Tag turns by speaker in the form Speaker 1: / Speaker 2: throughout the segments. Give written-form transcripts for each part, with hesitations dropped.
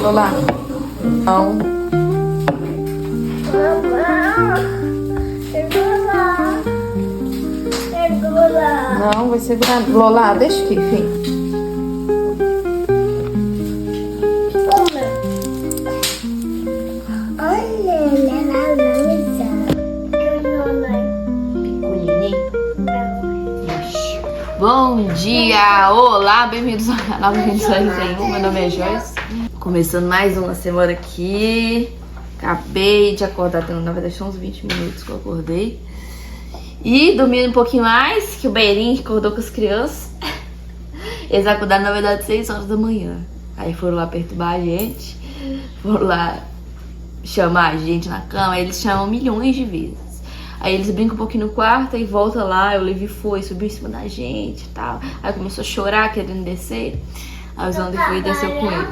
Speaker 1: Lola? Não. Não, vai segurar. Lola, deixa aqui, filho. Bom dia! Olá, bem-vindos ao canal Bem-vindos ao Resenha. Meu nome é Joyce. Começando mais uma semana aqui. Acabei de acordar, na verdade são uns 20 minutos que eu acordei. E dormi um pouquinho mais, que o Beirinho acordou com as crianças. Eles acordaram, na verdade, 6 horas da manhã. Aí foram lá perturbar a gente. Foram lá chamar a gente na cama. Aí eles chamam milhões de vezes. Aí eles brincam um pouquinho no quarto e volta lá, o Levi foi, subiu em cima da gente e tal. Aí começou a chorar, querendo descer. Aí o Zander foi e desceu com ele.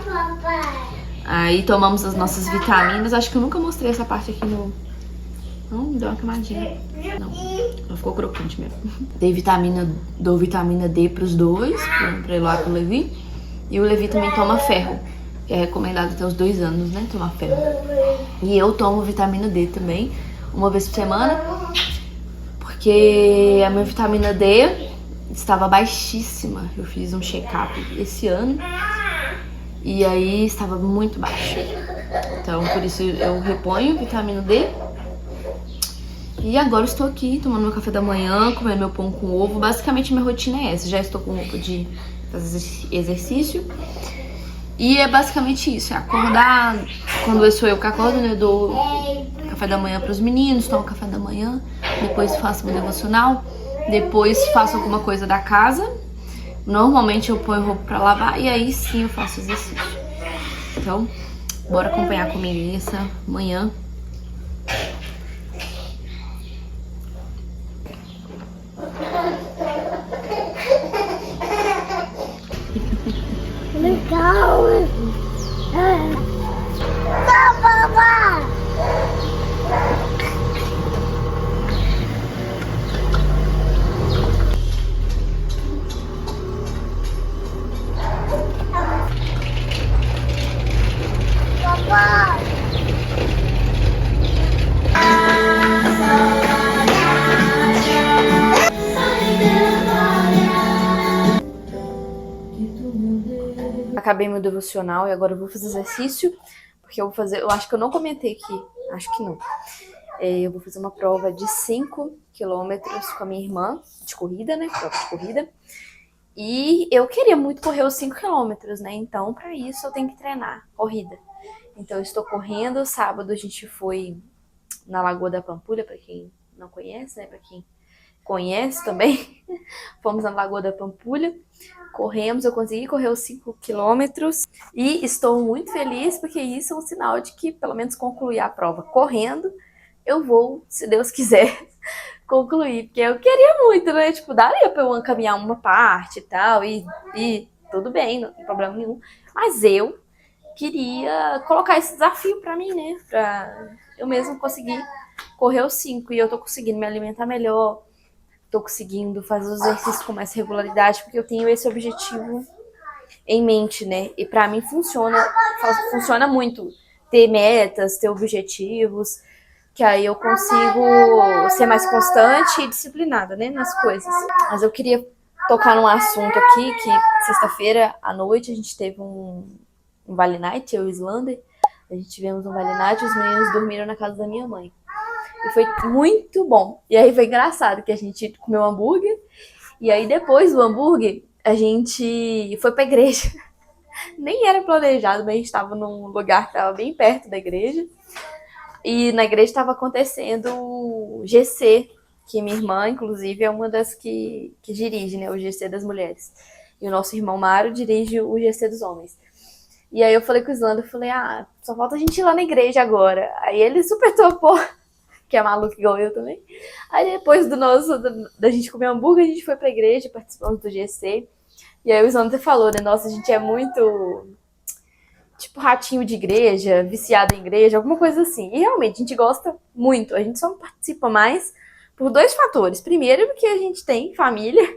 Speaker 1: Aí tomamos as nossas vitaminas. Acho que eu nunca mostrei essa parte aqui no... Não, deu uma camadinha. Não, ela ficou crocante mesmo. Dou vitamina D pros dois, pra ir lá com o Levi. E o Levi também toma ferro, que é recomendado até os 2 anos, né, tomar ferro. E eu tomo vitamina D também, uma vez por semana, porque a minha vitamina D estava baixíssima. Eu fiz um check-up esse ano e aí estava muito baixa. Então, por isso eu reponho vitamina D. E agora estou aqui tomando meu café da manhã, comendo meu pão com ovo. Basicamente minha rotina é essa. Já estou com roupa de fazer exercício. E é basicamente isso, é acordar. Quando sou eu que acordo, né, eu dou café da manhã para os meninos, tomo café da manhã, depois faço meu devocional, depois faço alguma coisa da casa. Normalmente eu ponho roupa para lavar e aí sim eu faço exercício. Então, bora acompanhar comigo essa manhã.
Speaker 2: Legal! Papá! Papá!
Speaker 1: Acabei meu devocional e agora eu vou fazer exercício, porque eu vou fazer, eu acho que eu não comentei aqui, acho que não. Eu vou fazer uma prova de 5 quilômetros com a minha irmã, de corrida, né, prova de corrida. E eu queria muito correr os 5 quilômetros, né, então pra isso eu tenho que treinar corrida. Então eu estou correndo, sábado a gente foi na Lagoa da Pampulha, pra quem não conhece, né, pra quem conhece também. Fomos na Lagoa da Pampulha, corremos, eu consegui correr os 5 quilômetros e estou muito feliz porque isso é um sinal de que pelo menos concluir a prova correndo, eu vou, se Deus quiser, concluir, porque eu queria muito, né, tipo, daria pra eu caminhar uma parte e tal, e tudo bem, não tem problema nenhum, mas eu queria colocar esse desafio pra mim, né, pra eu mesmo conseguir correr os 5, e eu tô conseguindo me alimentar melhor, tô conseguindo fazer os exercícios com mais regularidade, porque eu tenho esse objetivo em mente, né? E pra mim funciona muito ter metas, ter objetivos, que aí eu consigo ser mais constante e disciplinada, né, nas coisas. Mas eu queria tocar num assunto aqui, que sexta-feira à noite a gente teve um Vale Night, eu e o Slander. A gente tivemos um Vale Night e os meninos dormiram na casa da minha mãe. E foi muito bom. E aí foi engraçado que a gente comeu hambúrguer. E aí depois do hambúrguer, a gente foi pra igreja. Nem era planejado, mas a gente tava num lugar que tava bem perto da igreja. E na igreja tava acontecendo o GC, que minha irmã, inclusive, é uma das que dirige, né, o GC das mulheres. E o nosso irmão Mário dirige o GC dos homens. E aí eu falei com o Islando, eu falei, só falta a gente ir lá na igreja agora. Aí ele super topou, que é maluco igual eu também. Aí depois da gente comer hambúrguer, a gente foi pra igreja, participamos do GC. E aí o Islando falou, né, nossa, a gente é muito, tipo, ratinho de igreja, viciado em igreja, alguma coisa assim. E realmente, a gente gosta muito, a gente só não participa mais por 2 fatores. Primeiro, porque a gente tem família,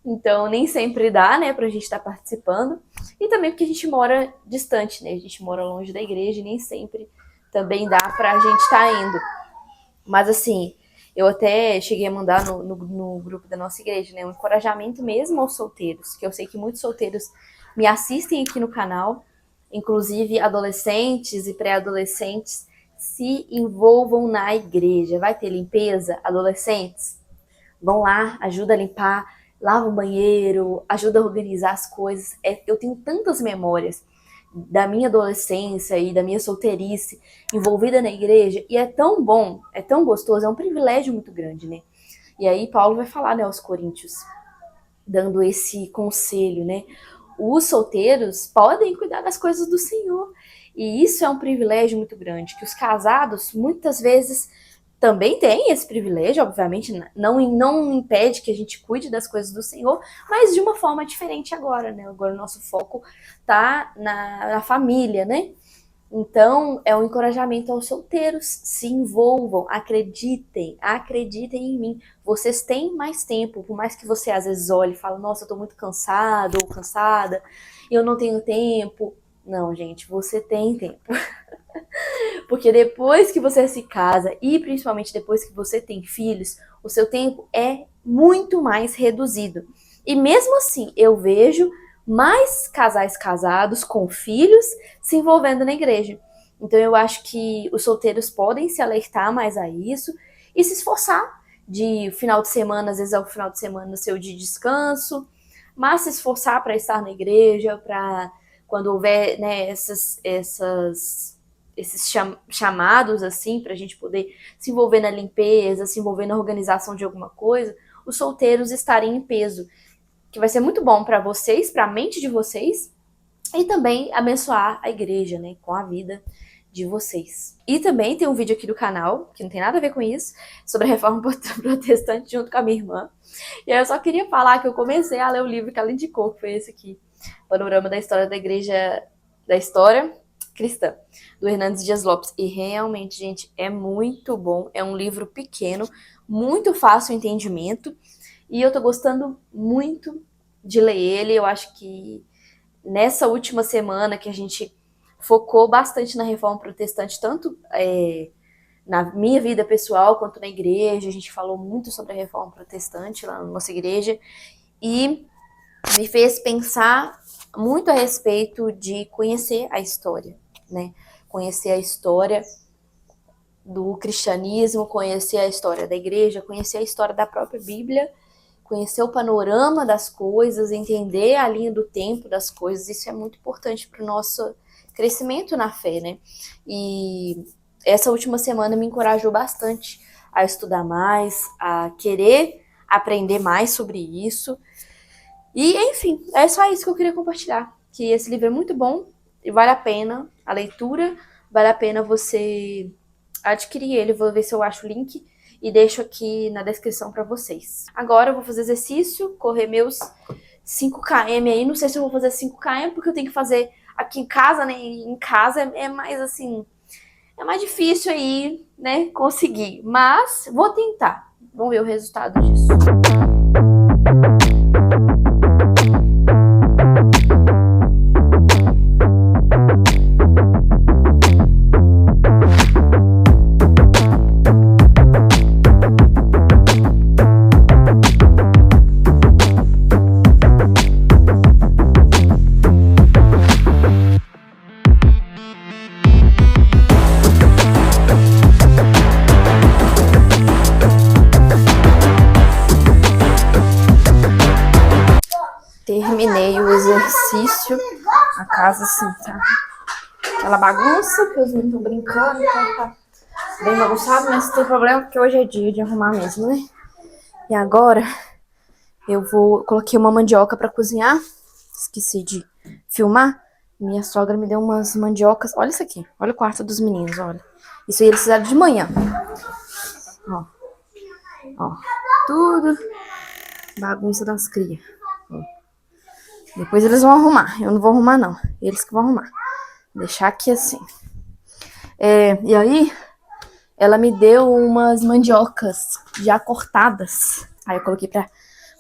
Speaker 1: Então, nem sempre dá, né, pra gente estar participando. E também porque a gente mora distante, né? A gente mora longe da igreja e nem sempre também dá pra gente estar indo. Mas, assim, eu até cheguei a mandar no grupo da nossa igreja, né, um encorajamento mesmo aos solteiros, que eu sei que muitos solteiros me assistem aqui no canal, inclusive adolescentes e pré-adolescentes, se envolvam na igreja. Vai ter limpeza, adolescentes? Vão lá, ajuda a limpar, lava o banheiro, ajuda a organizar as coisas. Eu tenho tantas memórias da minha adolescência e da minha solteirice envolvida na igreja, e é tão bom, é tão gostoso, é um privilégio muito grande, né? E aí Paulo vai falar, né, aos Coríntios, dando esse conselho, né? Os solteiros podem cuidar das coisas do Senhor. E isso é um privilégio muito grande, que os casados muitas vezes também têm esse privilégio, obviamente, não impede que a gente cuide das coisas do Senhor, mas de uma forma diferente agora, né? Agora o nosso foco tá na família, né? Então, é um encorajamento aos solteiros, se envolvam, acreditem em mim. Vocês têm mais tempo, por mais que você às vezes olhe e fale, nossa, eu tô muito cansado ou cansada, eu não tenho tempo. Não, gente, você tem tempo. Porque depois que você se casa e principalmente depois que você tem filhos, o seu tempo é muito mais reduzido. E mesmo assim, eu vejo mais casais casados com filhos se envolvendo na igreja. Então eu acho que os solteiros podem se alertar mais a isso e se esforçar de final de semana, às vezes é o final de semana seu de descanso, mas se esforçar para estar na igreja, para quando houver, né, esses chamados assim para a gente poder se envolver na limpeza, se envolver na organização de alguma coisa, os solteiros estarem em peso, que vai ser muito bom para vocês, para a mente de vocês e também abençoar a igreja, né, com a vida de vocês. E também tem um vídeo aqui do canal, que não tem nada a ver com isso, sobre a reforma protestante junto com a minha irmã. E aí eu só queria falar que eu comecei a ler o livro que ela indicou, que foi esse aqui, Panorama da História da Igreja, da História Cristã, do Hernandes Dias Lopes. E realmente, gente, é muito bom, é um livro pequeno, muito fácil o entendimento, e eu tô gostando muito de ler ele. Eu acho que nessa última semana que a gente focou bastante na reforma protestante, tanto na minha vida pessoal quanto na igreja, a gente falou muito sobre a reforma protestante lá na nossa igreja, e me fez pensar muito a respeito de conhecer a história, né? Conhecer a história do cristianismo, conhecer a história da igreja, conhecer a história da própria Bíblia, conhecer o panorama das coisas, entender a linha do tempo das coisas. Isso é muito importante para o nosso crescimento na fé, né? E essa última semana me encorajou bastante a estudar mais, a querer aprender mais sobre isso. E, enfim, é só isso que eu queria compartilhar. Que esse livro é muito bom e vale a pena a leitura, vale a pena você adquirir ele. Vou ver se eu acho o link e deixo aqui na descrição para vocês. Agora eu vou fazer exercício, correr meus 5 km aí. Não sei se eu vou fazer 5 km, porque eu tenho que fazer aqui em casa, né? Em casa é mais assim, é mais difícil aí, né, conseguir. Mas vou tentar. Vamos ver o resultado disso. Terminei o exercício. A casa assim tá aquela bagunça, porque os meninos estão brincando, então tá bem bagunçado, mas não tem problema porque hoje é dia de arrumar mesmo, né? E agora coloquei uma mandioca pra cozinhar. Esqueci de filmar. Minha sogra me deu umas mandiocas. Olha isso aqui, olha o quarto dos meninos, olha. Isso aí eles fizeram de manhã. Ó, tudo bagunça das crias. Depois eles vão arrumar. Eu não vou arrumar, não. Eles que vão arrumar. Deixar aqui assim. E aí, ela me deu umas mandiocas já cortadas. Aí eu coloquei pra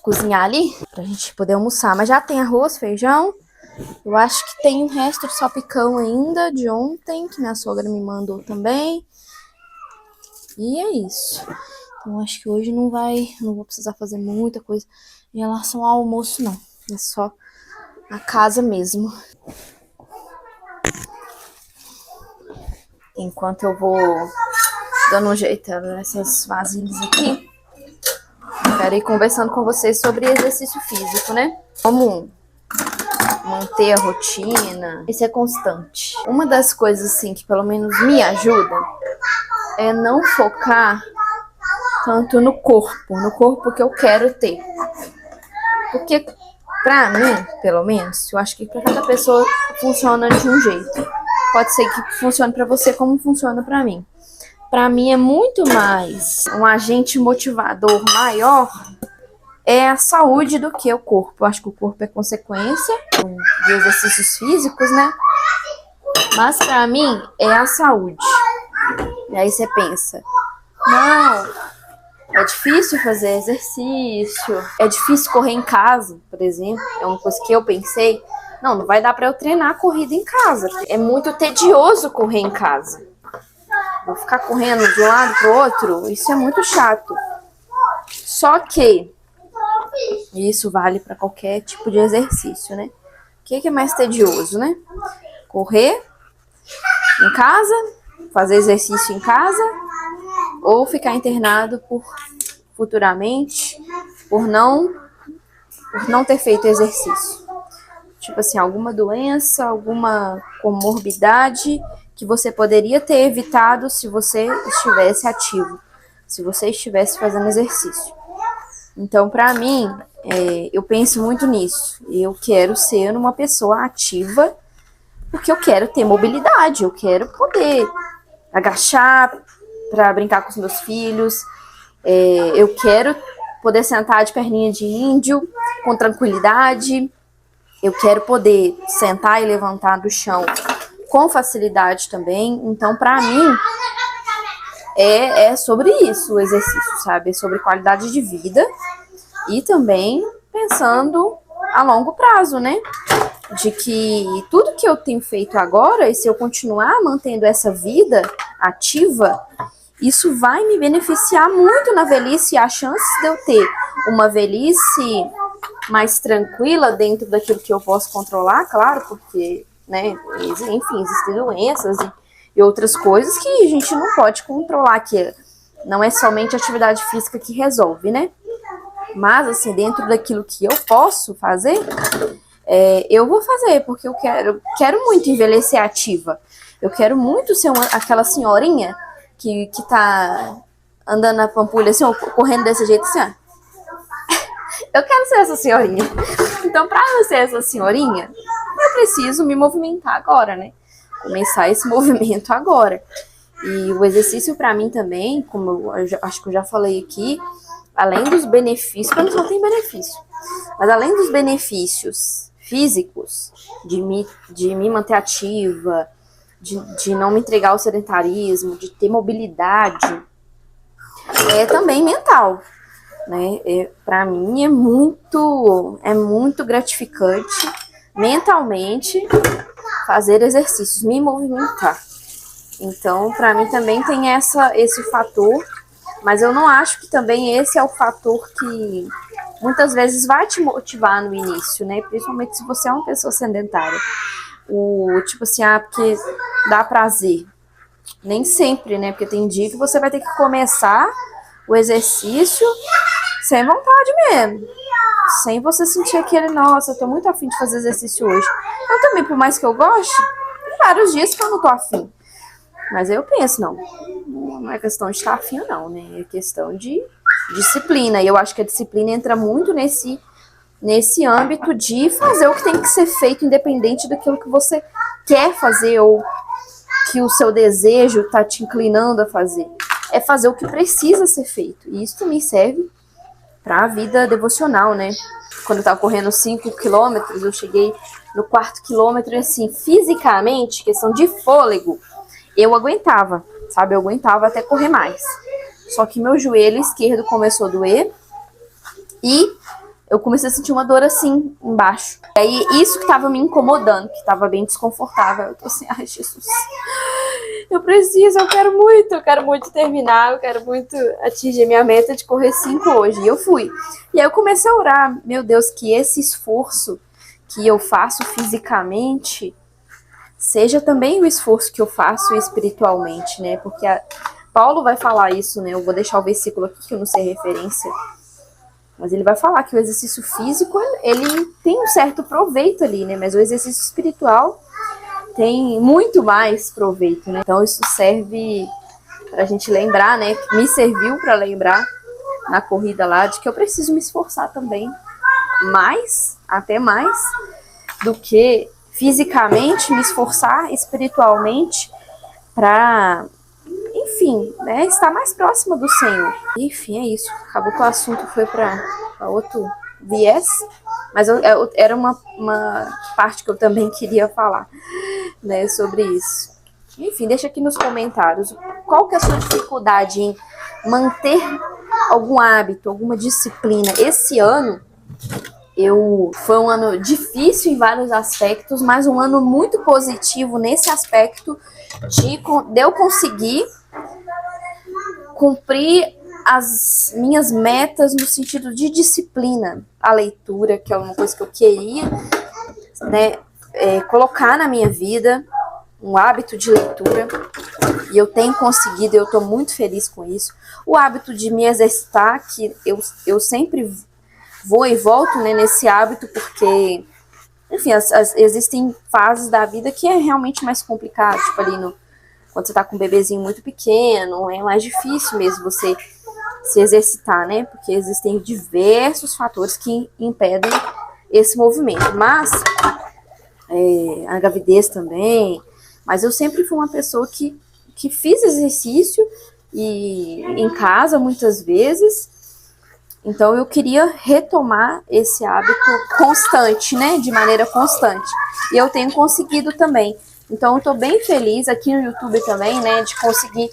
Speaker 1: cozinhar ali pra gente poder almoçar. Mas já tem arroz, feijão. Eu acho que tem um resto de salpicão ainda de ontem, que minha sogra me mandou também. E é isso. Então acho que hoje não vou precisar fazer muita coisa em relação ao almoço, não. É só a casa mesmo. Enquanto eu vou dando um jeito nessas vasilhas aqui, eu quero ir conversando com vocês sobre exercício físico, né? Como manter a rotina e ser constante. Uma das coisas, assim, que pelo menos me ajuda é não focar tanto no corpo que eu quero ter. Porque, pra mim, pelo menos, eu acho que pra cada pessoa funciona de um jeito. Pode ser que funcione pra você como funciona pra mim. Pra mim é muito mais um agente motivador maior é a saúde do que o corpo. Eu acho que o corpo é consequência de exercícios físicos, né? Mas pra mim é a saúde. E aí você pensa, não, é difícil fazer exercício, é difícil correr em casa, por exemplo. É uma coisa que eu pensei, não vai dar pra eu treinar corrida em casa. É muito tedioso correr em casa. Vou ficar correndo de um lado pro outro, isso é muito chato. Só que isso vale para qualquer tipo de exercício, né? O que é mais tedioso, né? Correr em casa, fazer exercício em casa, ou ficar internado futuramente por não ter feito exercício. Tipo assim, alguma doença, alguma comorbidade que você poderia ter evitado se você estivesse ativo, se você estivesse fazendo exercício. Então, pra mim, eu penso muito nisso. Eu quero ser uma pessoa ativa porque eu quero ter mobilidade, eu quero poder agachar pra brincar com os meus filhos, eu quero poder sentar de perninha de índio com tranquilidade, eu quero poder sentar e levantar do chão com facilidade também. Então, pra mim, é sobre isso o exercício, sabe? É sobre qualidade de vida e também pensando a longo prazo, né? De que tudo que eu tenho feito agora, e se eu continuar mantendo essa vida ativa, isso vai me beneficiar muito na velhice, e a chance de eu ter uma velhice mais tranquila dentro daquilo que eu posso controlar, claro, porque, né, enfim, existem doenças e outras coisas que a gente não pode controlar, que não é somente a atividade física que resolve, né? Mas, assim, dentro daquilo que eu posso fazer, eu vou fazer, porque eu quero muito envelhecer ativa. Eu quero muito ser aquela senhorinha que tá andando na pampulha, assim, ou correndo desse jeito, assim, ó. Eu quero ser essa senhorinha. Então, pra eu ser essa senhorinha, eu preciso me movimentar agora, né? Começar esse movimento agora. E o exercício pra mim também, como acho que eu já falei aqui, além dos benefícios, porque só tem benefício, mas além dos benefícios físicos, de me manter ativa, de não me entregar ao sedentarismo, de ter mobilidade, é também mental, né? Para mim é muito gratificante mentalmente fazer exercícios, me movimentar. Então, para mim também tem esse fator, mas eu não acho que também esse é o fator que muitas vezes vai te motivar no início, né? Principalmente se você é uma pessoa sedentária. Tipo assim, porque dá prazer. Nem sempre, né? Porque tem dia que você vai ter que começar o exercício sem vontade mesmo. Sem você sentir aquele, nossa, eu tô muito afim de fazer exercício hoje. Eu também, por mais que eu goste, tem vários dias que eu não tô afim. Mas aí eu penso, não é questão de estar afim, não, né? É questão de disciplina. E eu acho que a disciplina entra muito nesse âmbito de fazer o que tem que ser feito, independente daquilo que você quer fazer ou que o seu desejo tá te inclinando a fazer. É fazer o que precisa ser feito. E isso também serve para a vida devocional, né? Quando eu tava correndo 5 quilômetros, eu cheguei no 4º quilômetro e, assim, fisicamente, questão de fôlego, eu aguentava, sabe? Eu aguentava até correr mais. Só que meu joelho esquerdo começou a doer e eu comecei a sentir uma dor assim, embaixo. E aí, isso que tava me incomodando, que tava bem desconfortável. Eu tô assim, ai, Jesus, eu quero muito terminar, eu quero muito atingir minha meta de correr 5 hoje. E eu fui. E aí eu comecei a orar, meu Deus, que esse esforço que eu faço fisicamente seja também o esforço que eu faço espiritualmente, né? Porque Paulo vai falar isso, né? Eu vou deixar o versículo aqui que eu não sei a referência. Mas ele vai falar que o exercício físico, ele tem um certo proveito ali, né? Mas o exercício espiritual tem muito mais proveito, né? Então isso serve pra gente lembrar, né? Me serviu pra lembrar na corrida lá de que eu preciso me esforçar também. Mais, até mais, do que fisicamente me esforçar espiritualmente pra... enfim, né, estar mais próxima do Senhor. Enfim, é isso. Acabou que o assunto foi para outro viés, mas era uma parte que eu também queria falar, né, sobre isso. Enfim, deixa aqui nos comentários qual que é a sua dificuldade em manter algum hábito, alguma disciplina. Esse ano foi um ano difícil em vários aspectos, mas um ano muito positivo nesse aspecto de eu conseguir cumprir as minhas metas no sentido de disciplina. A leitura, que é uma coisa que eu queria, né, colocar na minha vida, um hábito de leitura, e eu tenho conseguido, eu estou muito feliz com isso. O hábito de me exercitar, que eu sempre vou e volto, né, nesse hábito, porque, enfim, existem fases da vida que é realmente mais complicado, tipo ali quando você tá com um bebezinho muito pequeno, é mais difícil mesmo você se exercitar, né? Porque existem diversos fatores que impedem esse movimento. Mas, a gravidez também. Mas eu sempre fui uma pessoa que fiz exercício e em casa muitas vezes. Então eu queria retomar esse hábito constante, né? De maneira constante. E eu tenho conseguido também. Então eu tô bem feliz aqui no YouTube também, né, de conseguir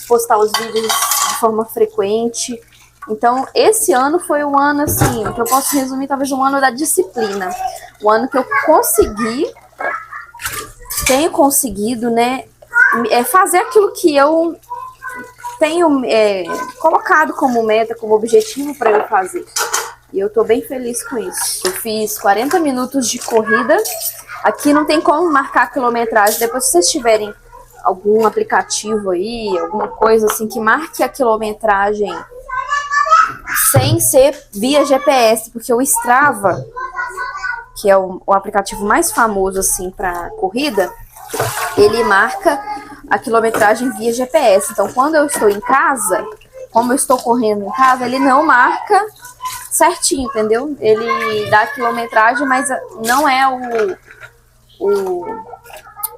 Speaker 1: postar os vídeos de forma frequente. Então esse ano foi um ano, assim, que eu posso resumir talvez um ano da disciplina. Um ano que eu tenho conseguido, né, fazer aquilo que eu tenho colocado como meta, como objetivo para eu fazer. E eu tô bem feliz com isso. Eu fiz 40 minutos de corrida. Aqui não tem como marcar a quilometragem. Depois, se vocês tiverem algum aplicativo aí, alguma coisa assim que marque a quilometragem sem ser via GPS, porque o Strava, que é o aplicativo mais famoso assim para corrida, ele marca a quilometragem via GPS. Então, quando eu estou em casa, como eu estou correndo em casa, ele não marca certinho, entendeu? Ele dá a quilometragem, mas não é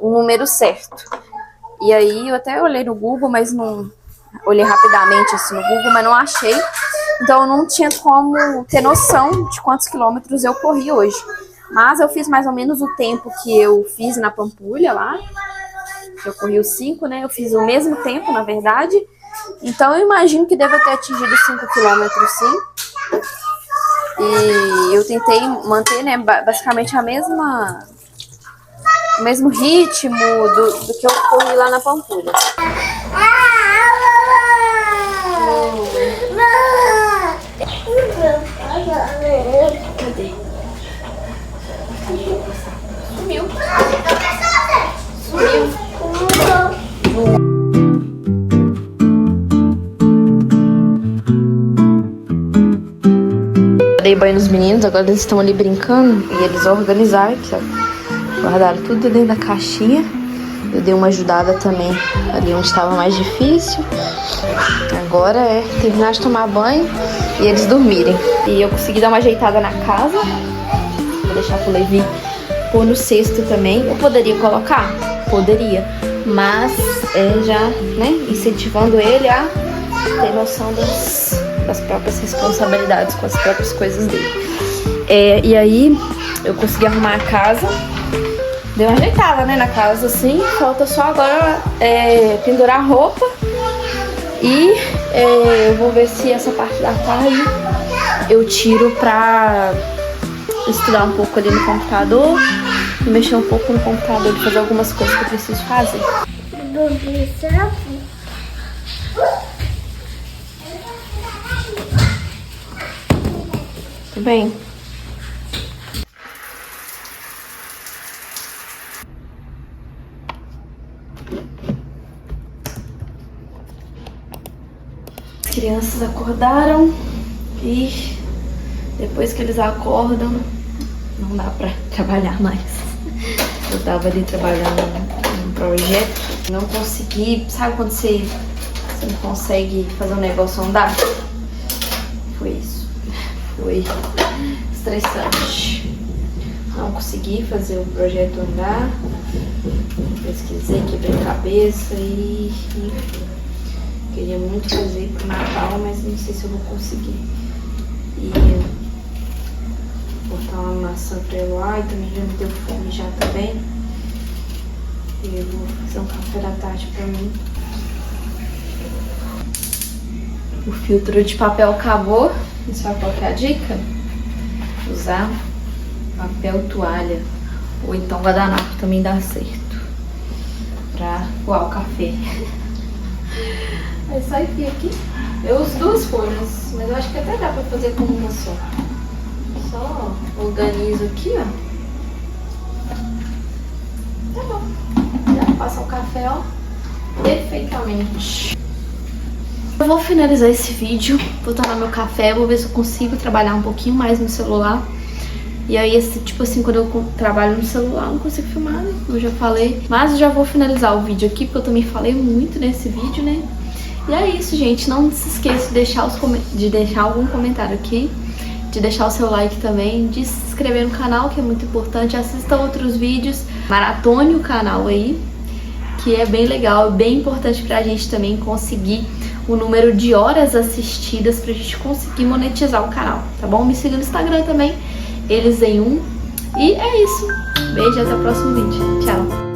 Speaker 1: o número certo. E aí eu até olhei no Google, mas não olhei rapidamente assim no Google, mas não achei. Então eu não tinha como ter noção de quantos quilômetros eu corri hoje. Mas eu fiz mais ou menos o tempo que eu fiz na Pampulha lá. Eu corri os 5, né? Eu fiz o mesmo tempo, na verdade. Então eu imagino que deva ter atingido 5 quilômetros, sim. E eu tentei manter, né, basicamente o mesmo ritmo do que eu corri lá na Pampulha. Cadê? Sumiu. Eu dei banho nos meninos, agora eles estão ali brincando e eles organizaram aqui, ó. Guardaram tudo dentro da caixinha. Eu dei uma ajudada também ali onde estava mais difícil. Agora é terminar de tomar banho e eles dormirem. E eu consegui dar uma ajeitada na casa. Vou deixar pro Levi pôr no cesto também. Eu poderia colocar? Poderia. Mas já, né, incentivando ele a ter noção das próprias responsabilidades com as próprias coisas dele. E aí eu consegui arrumar a casa. Deu uma ajeitada, né, na casa, assim. Falta só agora pendurar a roupa. E eu vou ver se essa parte da tarde eu tiro pra estudar um pouco ali no computador e mexer um pouco no computador e fazer algumas coisas que eu preciso fazer. Tudo bem? As crianças acordaram e depois que eles acordam, não dá pra trabalhar mais. Eu tava ali trabalhando num projeto, não consegui, sabe quando você não consegue fazer um negócio andar? Foi isso. Foi estressante. Não consegui fazer o projeto andar. Pesquisei, quebrei a cabeça e enfim. Queria muito fazer pro Natal, mas não sei se eu vou conseguir. E botar uma maçã pra Eloá e também já me deu fome já também. E eu vou fazer um café da tarde pra mim. O filtro de papel acabou. E sabe qual que é a dica? Usar papel toalha. Ou então guardanapo também dá certo. Pra coar o café. Aí só enfia aqui. Eu uso 2 folhas, mas eu acho que até dá pra fazer com uma só. Só organizo aqui, ó. Tá bom. Já passa o café, ó, perfeitamente. Eu vou finalizar esse vídeo, vou tomar meu café, vou ver se eu consigo trabalhar um pouquinho mais no celular. E aí, tipo assim, quando eu trabalho no celular, eu não consigo filmar, né? Eu já falei. Mas eu já vou finalizar o vídeo aqui, porque eu também falei muito nesse vídeo, né? E é isso, gente. Não se esqueça de deixar algum comentário aqui, de deixar o seu like também, de se inscrever no canal, que é muito importante. Assista outros vídeos, maratone o canal aí, que é bem legal, bem importante pra gente também conseguir o número de horas assistidas pra gente conseguir monetizar o canal, tá bom? Me siga no Instagram também, Elis em 1. E é isso. Beijo, até o próximo vídeo. Tchau!